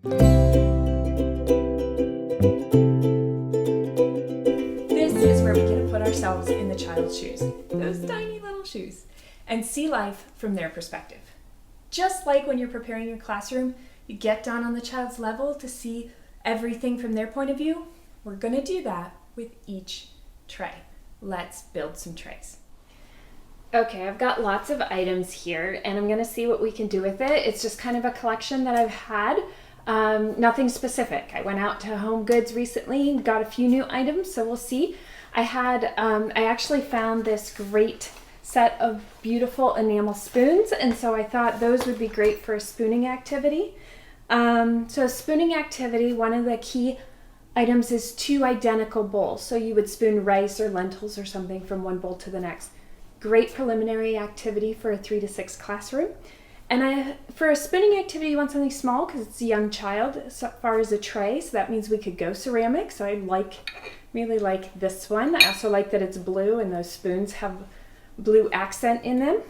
This is where we get to put ourselves in the child's shoes, those tiny little shoes, and see life from their perspective. Just like when you're preparing your classroom, you get down on the child's level to see everything from their point of view. We're going to do that with each tray. Let's build some trays. Okay, I've got lots of items here and I'm going to see what we can do with it. It's just kind of a collection that I've had. Nothing specific. I went out to Home Goods recently and got a few new items, so we'll see. I actually found this great set of beautiful enamel spoons, and so I thought those would be great for a spooning activity. So a spooning activity, one of the key items is 2 identical bowls. So you would spoon rice or lentils or something from one bowl to the next. Great preliminary activity for a 3 to 6 classroom. And for a spooning activity, you want something small because it's a young child as far as a tray. So that means we could go ceramic. So I really like this one. I also like that it's blue and those spoons have blue accent in them.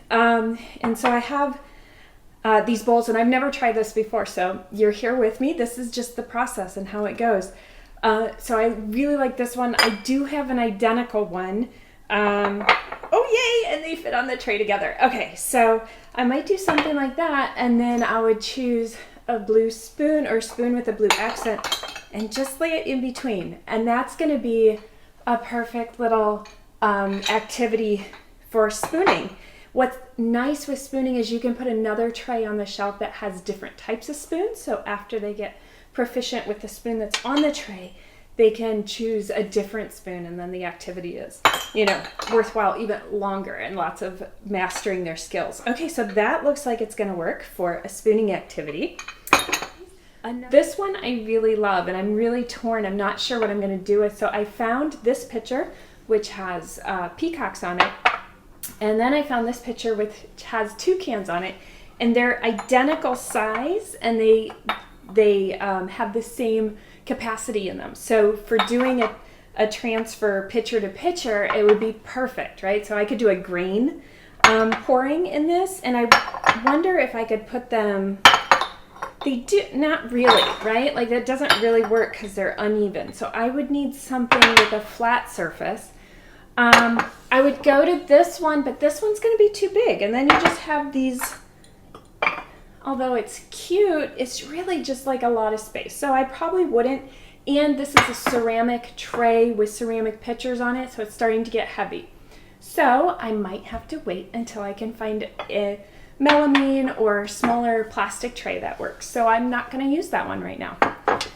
And so I have these bowls, and I've never tried this before, so you're here with me. This is just the process and how it goes. So I really like this one. I do have an identical one. Oh yay, and they fit on the tray together. Okay, so I might do something like that, and then I would choose a blue spoon or spoon with a blue accent and just lay it in between. And that's going to be a perfect little activity for spooning. What's nice with spooning is you can put another tray on the shelf that has different types of spoons. So after they get proficient with the spoon that's on the tray, they can choose a different spoon, and then the activity is, worthwhile even longer and lots of mastering their skills. Okay, so that looks like it's going to work for a spooning activity. This one I really love, and I'm really torn. I'm not sure what I'm going to do with. So I found this pitcher, which has peacocks on it. And then I found this pitcher which has toucans on it, and they're identical size, and they have the same capacity in them. So for doing a transfer pitcher to pitcher, it would be perfect, right? So I could do a grain pouring in this, and I wonder if I could put them. They do not really, right? Like that doesn't really work because they're uneven. So I would need something with a flat surface. I would go to this one, but this one's going to be too big. And then you just have these, although it's cute, it's really just like a lot of space. So I probably wouldn't. And this is a ceramic tray with ceramic pitchers on it, so it's starting to get heavy. So I might have to wait until I can find a melamine or smaller plastic tray that works. So I'm not going to use that one right now.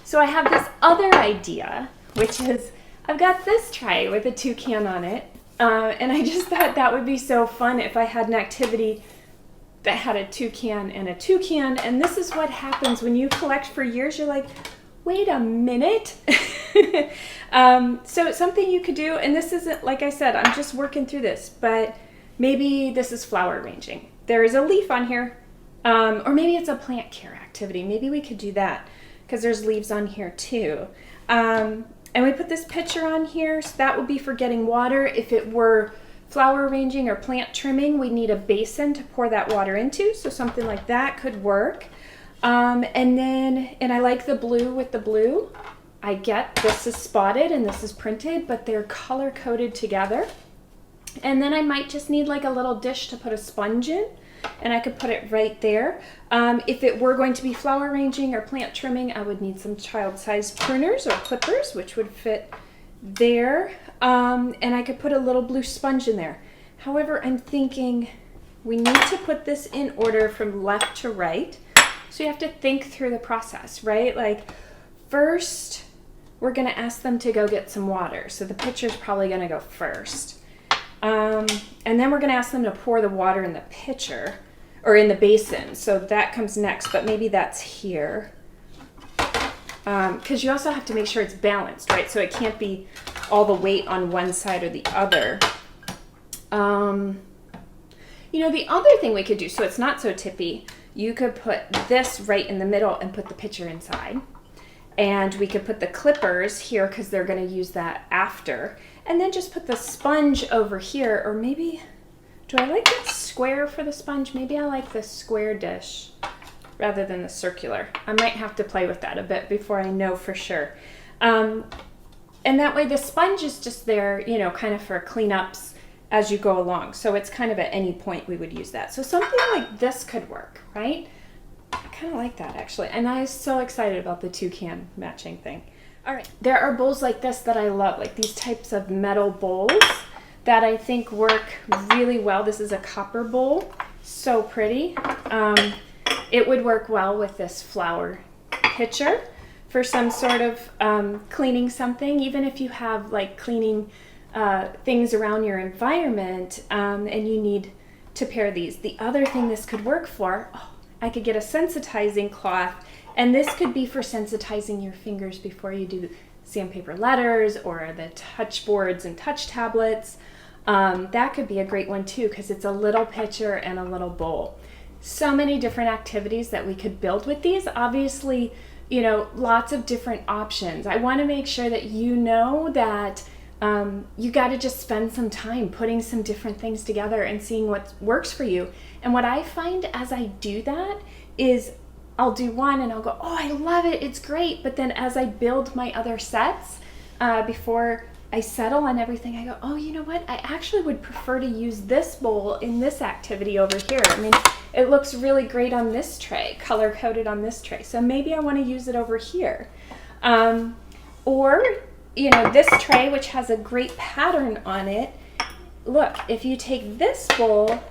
So I have this other idea, which is I've got this tray with a toucan on it, and I just thought that would be so fun if I had an activity that had a toucan and a toucan. And this is what happens when you collect for years. You're like, wait a minute. So something you could do, and this isn't, like I said, I'm just working through this, but maybe this is flower arranging. There is a leaf on here, or maybe it's a plant care activity. Maybe we could do that because there's leaves on here too. And we put this pitcher on here, so that would be for getting water. If it were flower arranging or plant trimming, we'd need a basin to pour that water into, so something like that could work. And I like the blue with the blue. I get this is spotted and this is printed, but they're color coded together. And then I might just need like a little dish to put a sponge in, and I could put it right there. If it were going to be flower arranging or plant trimming, I would need some child-sized pruners or clippers, which would fit there. And I could put a little blue sponge in there. However, I'm thinking we need to put this in order from left to right. So you have to think through the process, right? Like first, we're going to ask them to go get some water. So the pitcher's probably going to go first. And then we're going to ask them to pour the water in the pitcher or in the basin. So that comes next, but maybe that's here. Because you also have to make sure it's balanced, right? So it can't be all the weight on one side or the other. The other thing we could do, so it's not so tippy, you could put this right in the middle and put the pitcher inside. And we could put the clippers here because they're going to use that after. And then just put the sponge over here, or maybe, do I like that square for the sponge? Maybe I like the square dish rather than the circular. I might have to play with that a bit before I know for sure. And that way the sponge is just there, you know, kind of for cleanups as you go along. So it's kind of at any point we would use that. So something like this could work, right? I kind of like that actually. And I was so excited about the toucan matching thing. All right, there are bowls like this that I love, like these types of metal bowls that I think work really well. This is a copper bowl, so pretty. It would work well with this flower pitcher for some sort of cleaning something, even if you have like cleaning things around your environment and you need to pair these. The other thing this could work for, I could get a sensitizing cloth, and this could be for sensitizing your fingers before you do sandpaper letters or the touch boards and touch tablets. That could be a great one too, because it's a little pitcher and a little bowl. So many different activities that we could build with these. Obviously, you know, lots of different options. I want to make sure that you know that you got to just spend some time putting some different things together and seeing what works for you. And what I find as I do that is I'll do one and I'll go, oh, I love it, it's great. But then as I build my other sets, before I settle on everything, I go, oh, you know what? I actually would prefer to use this bowl in this activity over here. I mean, it looks really great on this tray, color-coded on this tray. So maybe I want to use it over here. Or, you know, this tray, which has a great pattern on it. Look, if you take this bowl,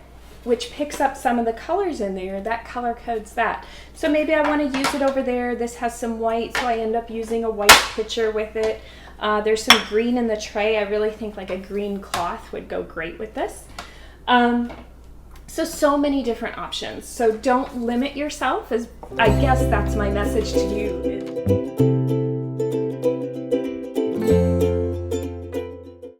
which picks up some of the colors in there, that color codes that. So maybe I want to use it over there. This has some white, so I end up using a white pitcher with it. There's some green in the tray. I really think like a green cloth would go great with this. So many different options. So don't limit yourself, as I guess that's my message to you.